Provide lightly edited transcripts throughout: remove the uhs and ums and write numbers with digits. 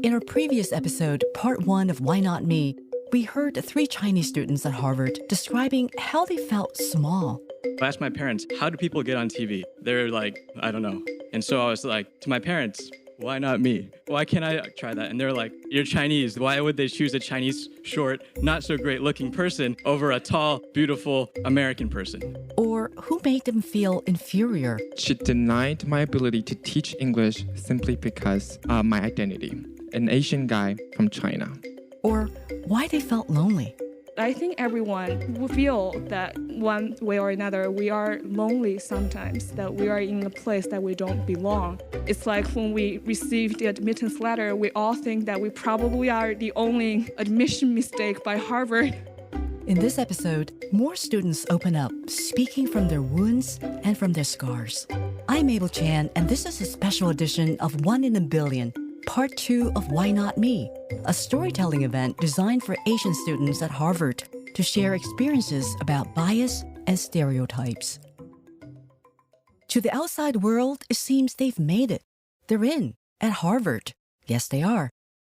In our previous episode, part 1 of Why Not Me, we heard 3 Chinese students at Harvard describing how they felt small. I asked my parents, how do people get on TV? They're like, I don't know. And so I was like, to my parents, why not me? Why can't I try that? And they're like, you're Chinese. Why would they choose a Chinese, short, not so great looking person over a tall, beautiful American person? Or who made them feel inferior? She denied my ability to teach English simply because of my identity, an Asian guy from China. Or why they felt lonely. I think everyone will feel that one way or another, we are lonely sometimes, that we are in a place that we don't belong. It's like when we receive the admittance letter, we all think that we probably are the only admission mistake by Harvard. In this episode, more students open up, speaking from their wounds and from their scars. I'm Mabel Chan, and this is a special edition of 1 in a Billion, Part 2 of Why Not Me, a storytelling event designed for Asian students at Harvard to share experiences about bias and stereotypes. To the outside world, it seems they've made it. They're in, at Harvard. Yes, they are.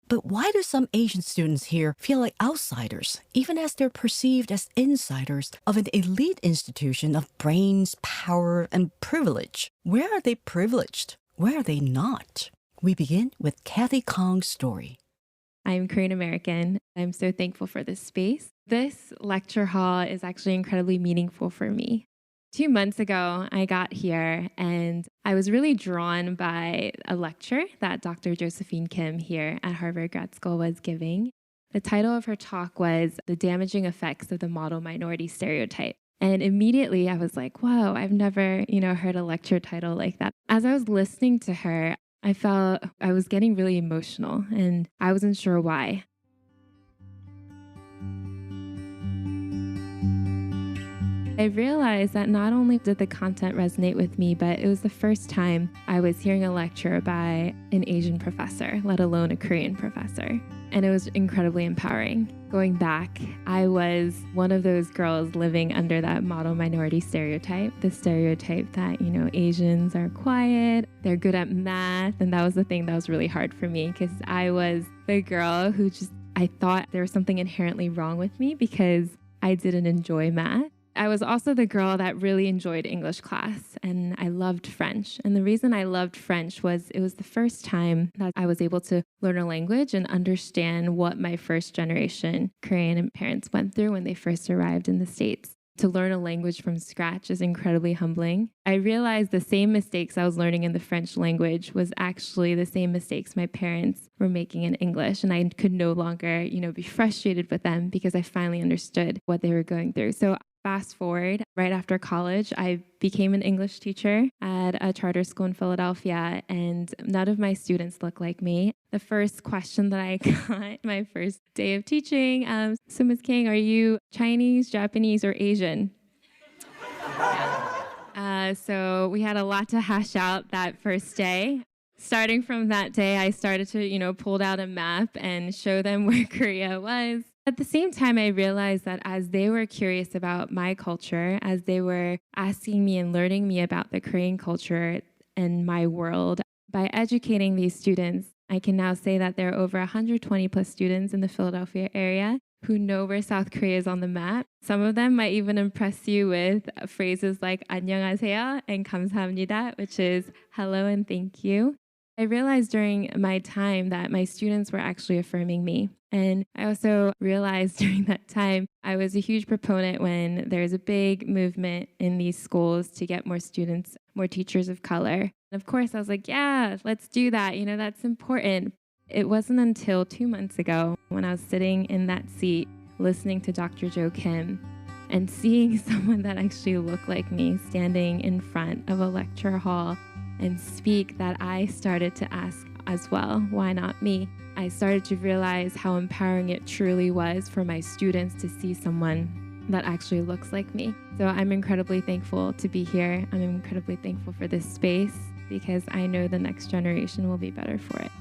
But why do some Asian students here feel like outsiders, even as they're perceived as insiders of an elite institution of brains, power, and privilege? Where are they privileged? Where are they not? We begin with Kathy Kang's story. I'm Korean American. I'm so thankful for this space. This lecture hall is actually incredibly meaningful for me. 2 months ago, I got here and I was really drawn by a lecture that Dr. Josephine Kim here at Harvard Grad School was giving. The title of her talk was The Damaging Effects of the Model Minority Stereotype. And immediately I was like, whoa, I've never, heard a lecture title like that. As I was listening to her, I felt I was getting really emotional and I wasn't sure why. I realized that not only did the content resonate with me, but it was the first time I was hearing a lecture by an Asian professor, let alone a Korean professor. And it was incredibly empowering. Going back, I was one of those girls living under that model minority stereotype, the stereotype that, Asians are quiet, they're good at math. And that was the thing that was really hard for me because I was the girl who I thought there was something inherently wrong with me because I didn't enjoy math. I was also the girl that really enjoyed English class and I loved French. And the reason I loved French was it was the first time that I was able to learn a language and understand what my first generation Korean parents went through when they first arrived in the States. To learn a language from scratch is incredibly humbling. I realized the same mistakes I was learning in the French language was actually the same mistakes my parents were making in English. And I could no longer, be frustrated with them because I finally understood what they were going through. So fast forward, right after college, I became an English teacher at a charter school in Philadelphia, and none of my students look like me. The first question that I got my first day of teaching, so Ms. Kang, are you Chinese, Japanese, or Asian? So we had a lot to hash out that first day. Starting from that day, I started to, pull out a map and show them where Korea was. At the same time, I realized that as they were curious about my culture, as they were asking me and learning me about the Korean culture and my world, by educating these students, I can now say that there are over 120 plus students in the Philadelphia area who know where South Korea is on the map. Some of them might even impress you with phrases like 안녕하세요 and 감사합니다, which is hello and thank you. I realized during my time that my students were actually affirming me. And I also realized during that time, I was a huge proponent when there's a big movement in these schools to get more students, more teachers of color. And of course, I was like, yeah, let's do that. That's important. It wasn't until 2 months ago when I was sitting in that seat, listening to Dr. Jo Kim and seeing someone that actually looked like me standing in front of a lecture hall and speak that I started to ask as well, why not me? I started to realize how empowering it truly was for my students to see someone that actually looks like me. So I'm incredibly thankful to be here. I'm incredibly thankful for this space because I know the next generation will be better for it.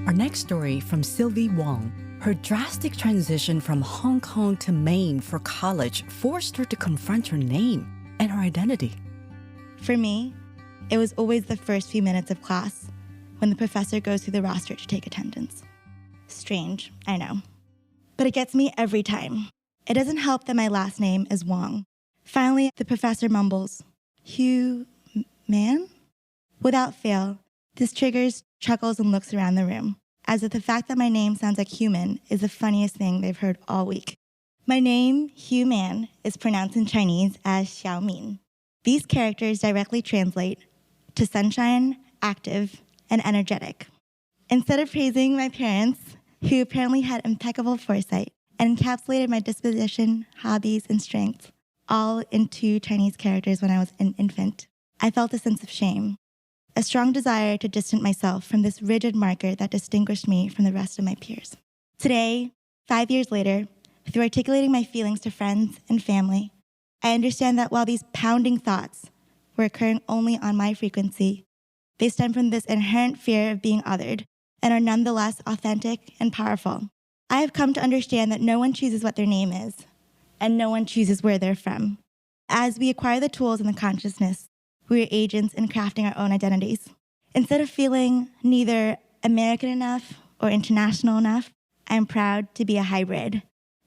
Our next story from Sylvie Wong. Her drastic transition from Hong Kong to Maine for college forced her to confront her name. and her identity. For me, it was always the first few minutes of class when the professor goes through the roster to take attendance. Strange, I know. But it gets me every time. It doesn't help that my last name is Wong. Finally, the professor mumbles, "Hugh Man?" Without fail, this triggers chuckles and looks around the room, as if the fact that my name sounds like human is the funniest thing they've heard all week. My name, Hugh Man, is pronounced in Chinese as Xiao Min. These characters directly translate to sunshine, active, and energetic. Instead of praising my parents, who apparently had impeccable foresight and encapsulated my disposition, hobbies, and strengths all in 2 Chinese characters when I was an infant, I felt a sense of shame, a strong desire to distance myself from this rigid marker that distinguished me from the rest of my peers. Today, 5 years later, through articulating my feelings to friends and family, I understand that while these pounding thoughts were occurring only on my frequency, they stem from this inherent fear of being othered and are nonetheless authentic and powerful. I have come to understand that no one chooses what their name is, and no one chooses where they're from. As we acquire the tools and the consciousness, we are agents in crafting our own identities. Instead of feeling neither American enough or international enough, I am proud to be a hybrid,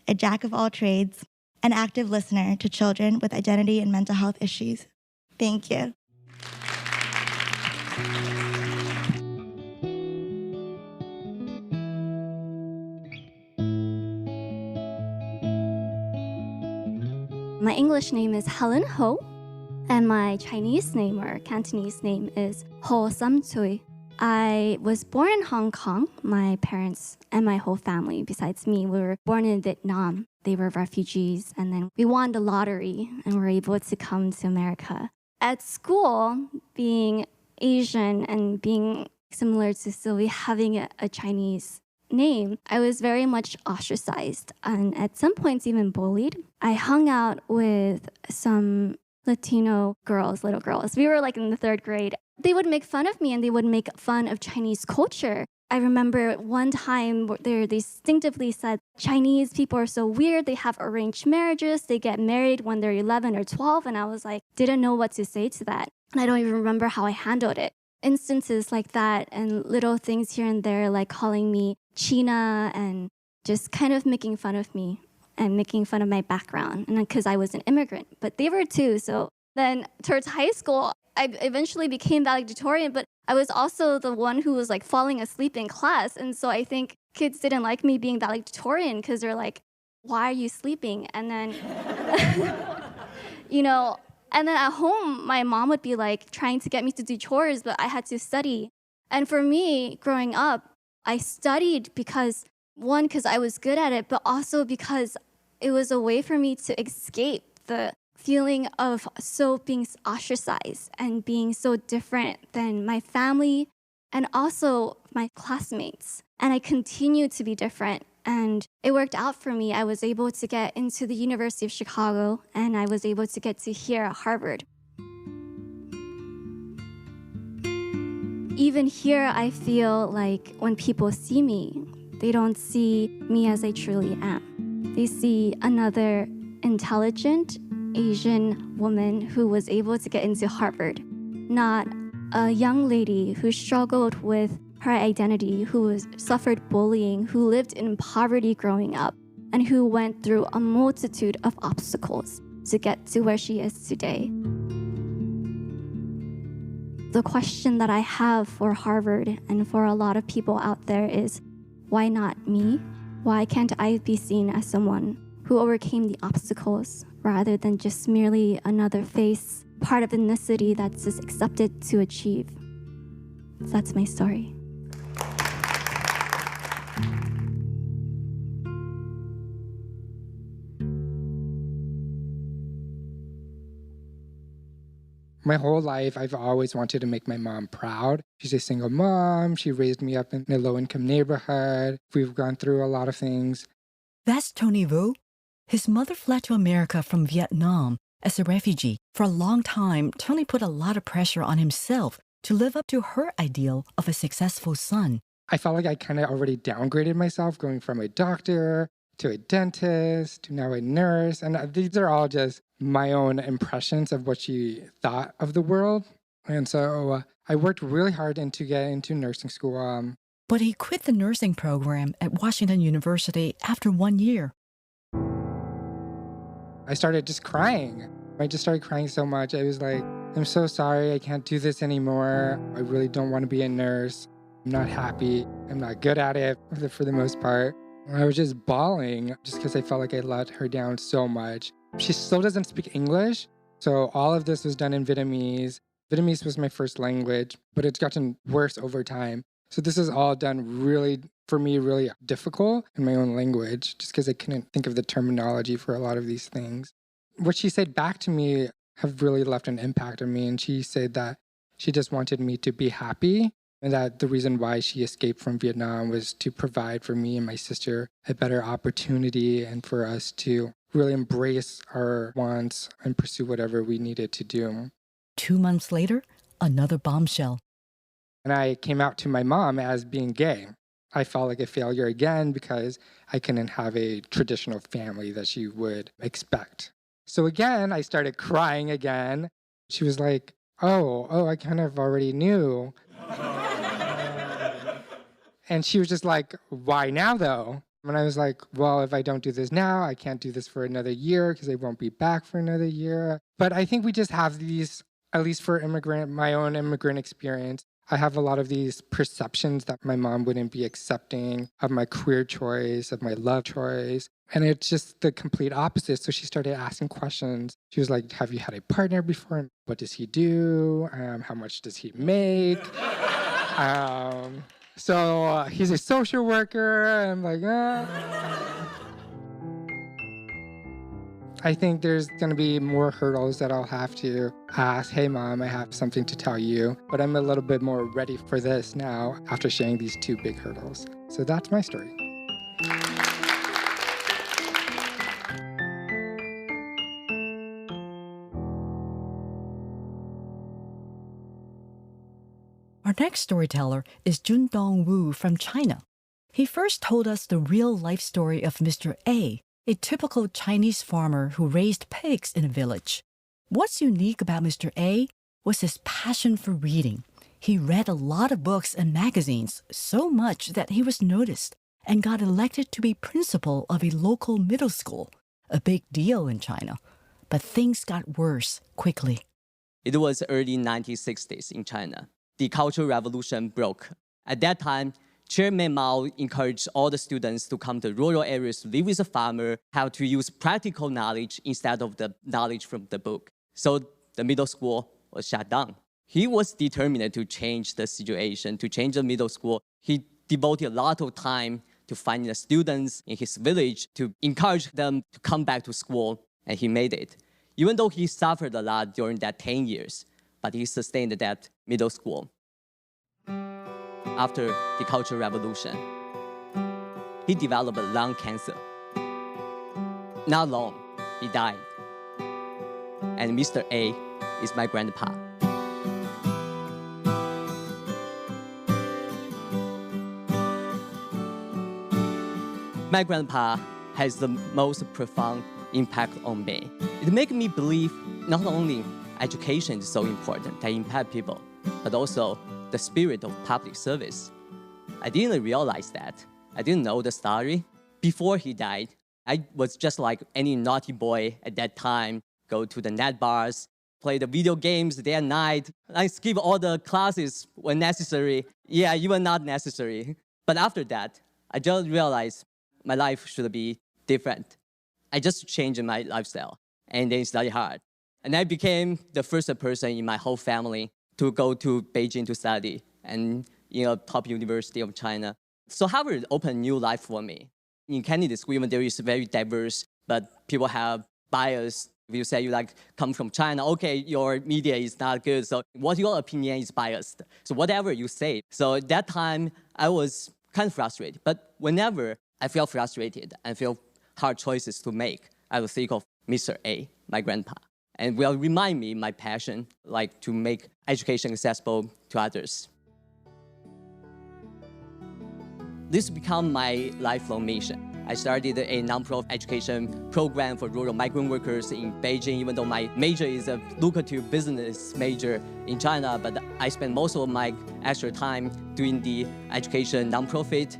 a jack of all trades, an active listener to children with identity and mental health issues. Thank you. My English name is Helen Ho, and my Chinese name or Cantonese name is Ho Sam Tsui. I was born in Hong Kong. My parents and my whole family, besides me, we were born in Vietnam. They were refugees, and then we won the lottery and were able to come to America. At school, being Asian and being similar to Sylvie, having a Chinese name, I was very much ostracized and at some points even bullied. I hung out with some Latino girls, little girls. We were like in the 3rd grade. They would make fun of me and they would make fun of Chinese culture. I remember one time they distinctively said, Chinese people are so weird. They have arranged marriages. They get married when they're 11 or 12. And I was like, didn't know what to say to that. And I don't even remember how I handled it. Instances like that and little things here and there, like calling me China and just kind of making fun of me and making fun of my background. And because I was an immigrant, but they were too. So then towards high school, I eventually became valedictorian, but I was also the one who was like falling asleep in class. And so I think kids didn't like me being valedictorian because they're like, why are you sleeping? And then, and then at home, my mom would be like trying to get me to do chores, but I had to study. And for me, growing up, I studied because I was good at it, but also because it was a way for me to escape the feeling of being ostracized and being so different than my family and also my classmates. And I continued to be different. And it worked out for me. I was able to get into the University of Chicago, and I was able to get to here at Harvard. Even here, I feel like when people see me, they don't see me as I truly am. They see another intelligent Asian woman who was able to get into Harvard, not a young lady who struggled with her identity, who suffered bullying, who lived in poverty growing up, and who went through a multitude of obstacles to get to where she is today. The question that I have for Harvard and for a lot of people out there is, why not me? Why can't I be seen as someone who overcame the obstacles rather than just merely another face, part of the ethnicity that's just accepted to achieve? That's my story. My whole life, I've always wanted to make my mom proud. She's a single mom. She raised me up in a low-income neighborhood. We've gone through a lot of things. That's Tony Vu. His mother fled to America from Vietnam as a refugee. For a long time, Tony put a lot of pressure on himself to live up to her ideal of a successful son. I felt like I kind of already downgraded myself, going from a doctor to a dentist, to now a nurse. And these are all just my own impressions of what she thought of the world. And so I worked really hard to get into nursing school. But he quit the nursing program at Washington University after 1 year. I started just crying. I just started crying so much. I was like, I'm so sorry. I can't do this anymore. I really don't want to be a nurse. I'm not happy. I'm not good at it for the most part. I was just bawling just because I felt like I let her down so much. She still doesn't speak English. So all of this was done in Vietnamese. Vietnamese was my first language, but it's gotten worse over time. So this is all done really, for me, really difficult in my own language, just because I couldn't think of the terminology for a lot of these things. What she said back to me have really left an impact on me. And she said that she just wanted me to be happy, and that the reason why she escaped from Vietnam was to provide for me and my sister a better opportunity and for us to really embrace our wants and pursue whatever we needed to do. 2 months later, another bombshell. And I came out to my mom as being gay. I felt like a failure again because I couldn't have a traditional family that she would expect. So again, I started crying again. She was like, oh, I kind of already knew. And she was just like, why now though? And I was like, well, if I don't do this now, I can't do this for another year because I won't be back for another year. But I think we just have these, at least for my own immigrant experience, I have a lot of these perceptions that my mom wouldn't be accepting of my career choice, of my love choice. And it's just the complete opposite. So she started asking questions. She was like, have you had a partner before? What does he do? How much does he make? So he's a social worker. I'm like, I think there's going to be more hurdles that I'll have to ask, hey, Mom, I have something to tell you. But I'm a little bit more ready for this now after sharing these two big hurdles. So that's my story. Our next storyteller is Jundong Wu from China. He first told us the real-life story of Mr. A typical Chinese farmer who raised pigs in a village. What's unique about Mr. A was his passion for reading. He read a lot of books and magazines, so much that he was noticed and got elected to be principal of a local middle school, a big deal in China. But things got worse quickly. It was early 1960s in China. The Cultural Revolution broke. At that time, Chairman Mao encouraged all the students to come to rural areas to live with a farmer, how to use practical knowledge instead of the knowledge from the book. So the middle school was shut down. He was determined to change the situation, to change the middle school. He devoted a lot of time to finding the students in his village, to encourage them to come back to school, and he made it. Even though he suffered a lot during that 10 years, but he sustained that middle school. After the Cultural Revolution, he developed lung cancer. Not long, he died. And Mr. A is my grandpa. My grandpa has the most profound impact on me. It makes me believe not only education is so important to impact people, but also the spirit of public service. I didn't realize that. I didn't know the story. Before he died, I was just like any naughty boy at that time, go to the net bars, play the video games day and night. I skip all the classes when necessary. Yeah, even not necessary. But after that, I just realized my life should be different. I just changed my lifestyle and then study hard. And I became the first person in my whole family to go to Beijing to study and in a top university of China. So Harvard opened a new life for me. In Kennedy School, even there is very diverse, but people have bias. If you say you come from China, okay, your media is not good. So what your opinion is biased. So whatever you say. So at that time, I was kind of frustrated. But whenever I feel frustrated and feel hard choices to make, I will think of Mr. A, my grandpa. And will remind me my passion, to make education accessible to others. This became my lifelong mission. I started a non-profit education program for rural migrant workers in Beijing, even though my major is a lucrative business major in China, but I spend most of my extra time doing the education non-profit.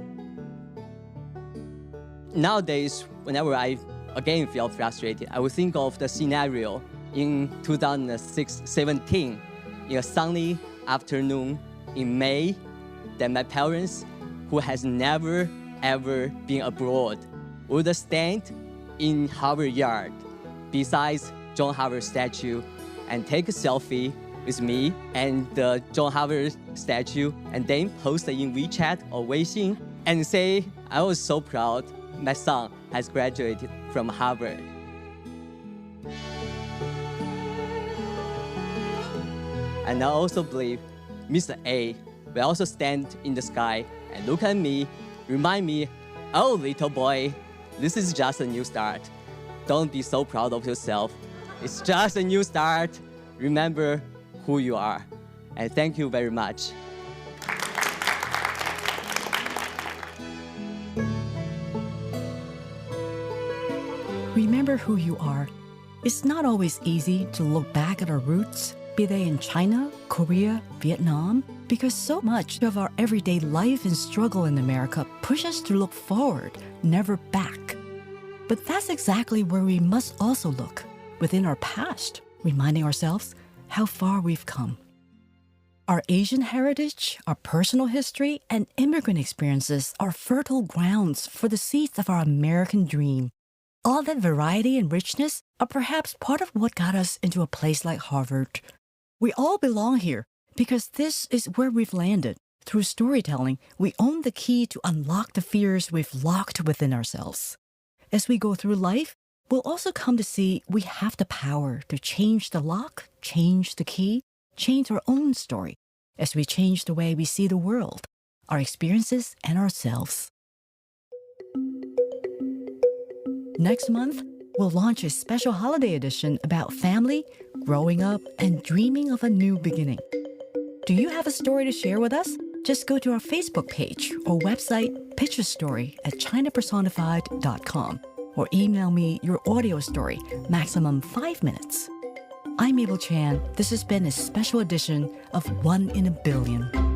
Nowadays, whenever I again feel frustrated, I will think of the scenario in 2017, in a sunny afternoon in May, that my parents, who has never ever been abroad, would stand in Harvard Yard besides John Harvard statue and take a selfie with me and the John Harvard statue, and then post in WeChat or Weixin and say, I was so proud my son has graduated from Harvard. And I also believe Mr. A will also stand in the sky and look at me, remind me, oh, little boy, this is just a new start. Don't be so proud of yourself. It's just a new start. Remember who you are. And thank you very much. Remember who you are. It's not always easy to look back at our roots, be they in China, Korea, Vietnam, because so much of our everyday life and struggle in America push us to look forward, never back. But that's exactly where we must also look, within our past, reminding ourselves how far we've come. Our Asian heritage, our personal history, and immigrant experiences are fertile grounds for the seeds of our American dream. All that variety and richness are perhaps part of what got us into a place like Harvard. We all belong here because this is where we've landed. Through storytelling, we own the key to unlock the fears we've locked within ourselves. As we go through life, we'll also come to see we have the power to change the lock, change the key, change our own story as we change the way we see the world, our experiences, and ourselves. Next month, we'll launch a special holiday edition about family, growing up, and dreaming of a new beginning. Do you have a story to share with us? Just go to our Facebook page or website, pitch a story at chinapersonified.com, or email me your audio story, maximum 5 minutes. I'm Mabel Chan. This has been a special edition of 1 in a Billion.